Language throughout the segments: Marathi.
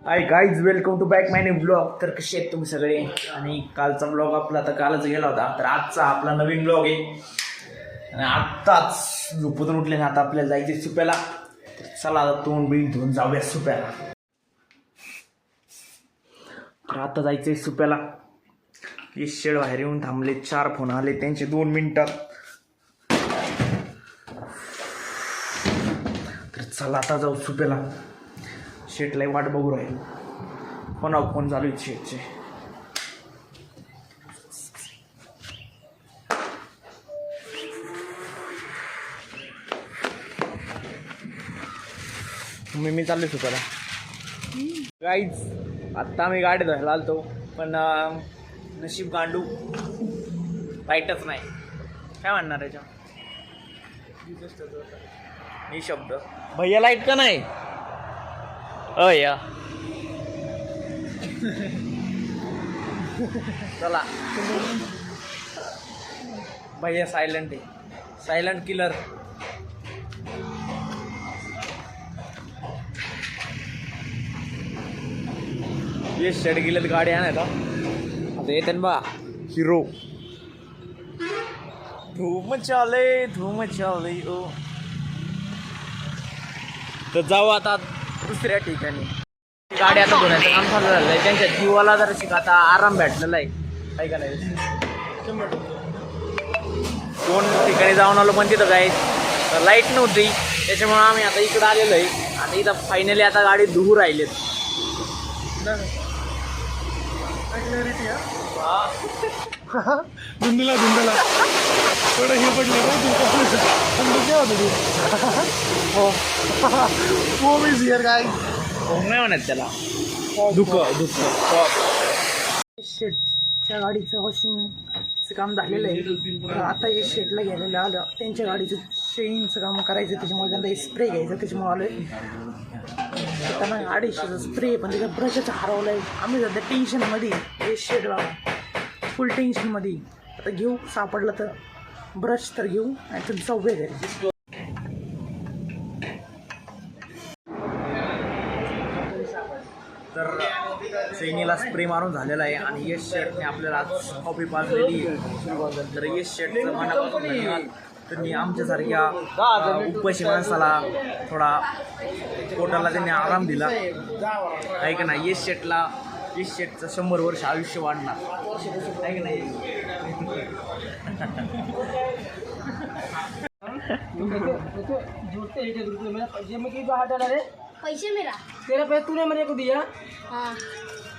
High guys, welcome to back my new blog. तर कसे आहेत तुम्ही सगळे? आणि कालचा ब्लॉग आपला तर कालच गेला होता, तर आजचा आपला नवीन ब्लॉग आहे. आणि आत्ताच झोपून उठले ना, आता आपल्याला जायचे सुप्याला. चला आता तोंड बिंड धुवून जाऊया सुप्याला. तर आता जायचंय सुप्याला. हे शेड बाहेर येऊन थांबले, 4 फोन आले त्यांचे 2 मिनिटात. तर चला आता जाऊ सुप्याला. शेटला वाट बघू राहील, फोन चालू आहे शेटचे. मी चालू सुप्याला. गाईज आत्ता आम्ही गाडी धरायला आलतो, पण नशीब गांडू लाईटच नाही. काय म्हणणार याच्या ही शब्द भैया लाईट का नाही? या चला. भैया सायलेंट आहे, सायलेंट किलर. ये शेड गेलेत गाडी आणायला. आता येते ना बा हिरो. धूम चाले ओ. तर जाऊ आता दुसऱ्या ठिकाणी. गाडी आता धुण्याचं काम चालू झालं आहे. त्यांच्या जीवाला जरा शिक आता आराम भेटलेला आहे का नाही. 2 ठिकाणी जाऊन आलो, पण तिथं काय लाईट नव्हती, त्याच्यामुळे आम्ही आता इकडं आलेलो आहे. आता इथं फायनली आता गाडी धुवू राहिलेत. धुंदला थोडं हे पडले काय नाही म्हणत त्याला दुःख. शेटच्या गाडीचं वॉशिंगचं काम झालेलं आहे. आता हे शेटला घ्यायला आलं, त्यांच्या गाडीचं शेणचं काम करायचं, त्याच्यामुळे त्यांना स्प्रे घ्यायचं, त्याच्यामुळे आलं. त्यांना 250चा स्प्रे, पण त्याच्या ब्रशच हरवलं आहे. आम्ही सध्या टेन्शनमध्ये, हे शेट बाबा फुल टेन्शनमध्ये. आता घेऊ, सापडलं तर ब्रश तर घेऊ, आणि तुम्ही चौघे घरी. तर सैनीला स्प्रे मारून झालेला आहे, आणि यश शेटने आपल्याला आज कॉफी पाजलेली आहे. तर यश शेटचं मनापासून धन्यवाद. त्यांनी आमच्यासारख्या उपाशी माणसाला थोडा पोटाला त्यांनी आराम दिला आहे का नाही. यश शेटचं 100 वर्ष आयुष्य वाढणार आहे का नाही. पैसे मेरा तेरा पैसा तूने मेरे को दिया? हाँ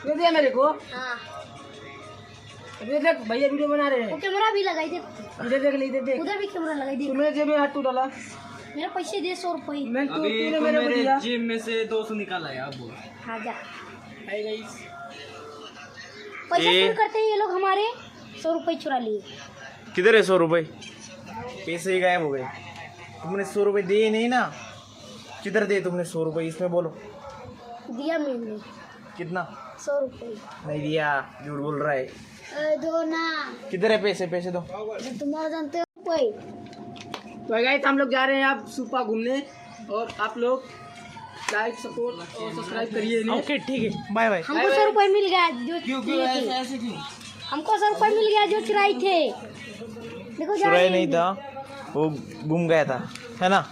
तूने दिया मेरे को? हाँ इधर देख, भैया वीडियो बना रहे हैं. वो कैमरा भी लगाई दे, इधर देख, इधर देख. उधर भी कैमरा लगाई दे. तूने जेब में हाथ तू डाला. मेरा पैसे दे 100 रुपये. तूने मेरे को दिया. जेब में से 200 निकाला है अब. हाँ जा. Hi guys. पैसा क्यों करते हैं ये लोग हमारे? 100 रुपये चुरा लिए. किधर है 100 रुपये? पैसे ही गायब हो गए. तुमने 100 रुपये दिए नहीं ना. किधर दे तुमने 100 रुपये? इसमें बोलो. दिया मैंने कितना? 100 रुपये. नहीं दिया, झूठ बोल रहा है. दो ना. किधर है पैसे दो. तुम्हारा जानते हो रुपये. तो गाइस हम लोग जा रहे हैं आप सुपा घूमने, और आप लोग लाइक सपोर्ट और सब्सक्राइब करिए. ओके ठीक है, बाय बाय. हमको 100 रुपये मिल गया जो क्यों ऐसे क्यों? हमको 100 रुपये मिल गया जो चुराए थे. देखो जा चुराया रहे नहीं हैं. था, वो गुम गया था, है ना.